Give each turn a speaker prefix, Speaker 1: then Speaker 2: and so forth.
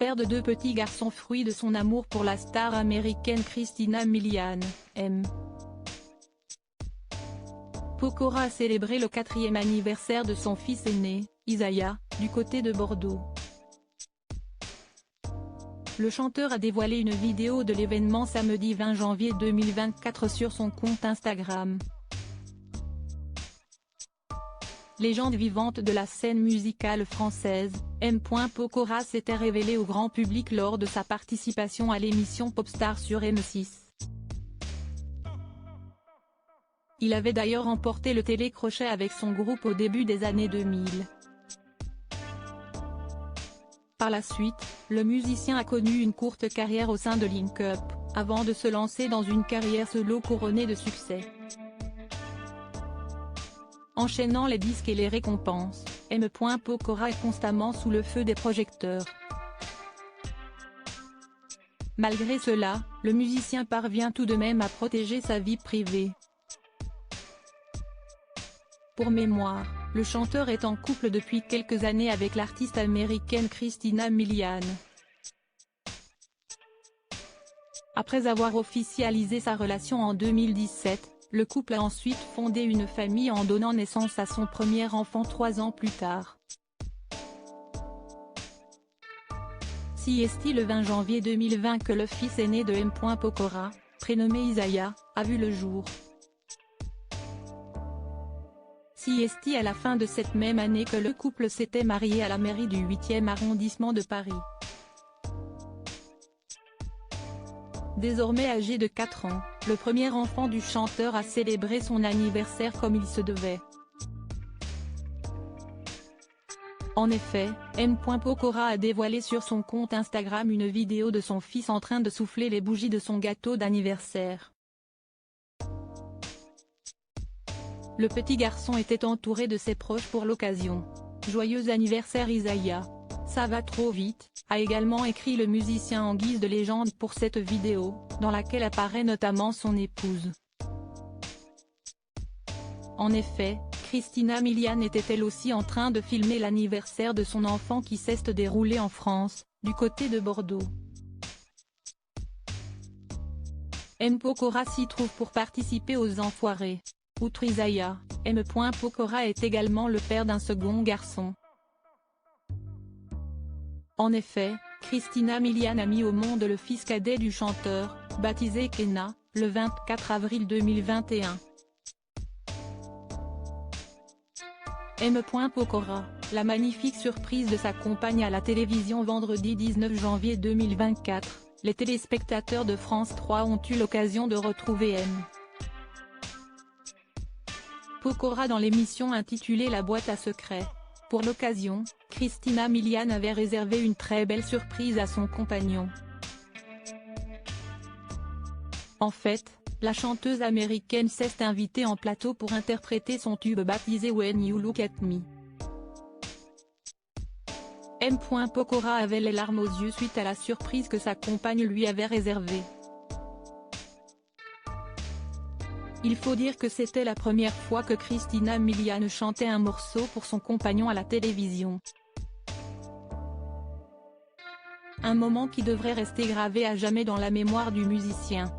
Speaker 1: père de 2 petits garçons fruit de son amour pour la star américaine Christina Milian, M. Pokora a célébré le 4e anniversaire de son fils aîné, Isaiah, du côté de Bordeaux. Le chanteur a dévoilé une vidéo de l'événement samedi 20 janvier 2024 sur son compte Instagram. Légende vivante de la scène musicale française, M. Pokora s'était révélé au grand public lors de sa participation à l'émission Popstar sur M6. Il avait d'ailleurs remporté le télécrochet avec son groupe au début des années 2000. Par la suite, le musicien a connu une courte carrière au sein de Link Up, avant de se lancer dans une carrière solo couronnée de succès. Enchaînant les disques et les récompenses, M. Pokora est constamment sous le feu des projecteurs. Malgré cela, le musicien parvient tout de même à protéger sa vie privée. Pour mémoire, le chanteur est en couple depuis quelques années avec l'artiste américaine Christina Milian. Après avoir officialisé sa relation en 2017, le couple a ensuite fondé une famille en donnant naissance à son premier enfant 3 ans plus tard. C'est le 20 janvier 2020 que le fils aîné de M. Pokora, prénommé Isaiah, a vu le jour. C'est à la fin de cette même année que le couple s'était marié à la mairie du 8e arrondissement de Paris. Désormais âgé de 4 ans, le premier enfant du chanteur a célébré son anniversaire comme il se devait. En effet, M. Pokora a dévoilé sur son compte Instagram une vidéo de son fils en train de souffler les bougies de son gâteau d'anniversaire. Le petit garçon était entouré de ses proches pour l'occasion. « Joyeux anniversaire Isaiah. Ça va trop vite », a également écrit le musicien en guise de légende pour cette vidéo, dans laquelle apparaît notamment son épouse. En effet, Christina Milian était elle aussi en train de filmer l'anniversaire de son enfant qui s'est déroulé en France, du côté de Bordeaux. M. Pokora s'y trouve pour participer aux Enfoirés. Outre Isaiah, M. Pokora est également le père d'un second garçon. En effet, Christina Milian a mis au monde le fils cadet du chanteur, baptisé Kenna, le 24 avril 2021. M. Pokora, la magnifique surprise de sa compagne à la télévision vendredi 19 janvier 2024, les téléspectateurs de France 3 ont eu l'occasion de retrouver M. Pokora dans l'émission intitulée La boîte à secrets. Pour l'occasion, Christina Milian avait réservé une très belle surprise à son compagnon. En fait, la chanteuse américaine s'est invitée en plateau pour interpréter son tube baptisé When You Look at Me. M. Pokora avait les larmes aux yeux suite à la surprise que sa compagne lui avait réservée. Il faut dire que c'était la première fois que Christina Milian chantait un morceau pour son compagnon à la télévision. Un moment qui devrait rester gravé à jamais dans la mémoire du musicien.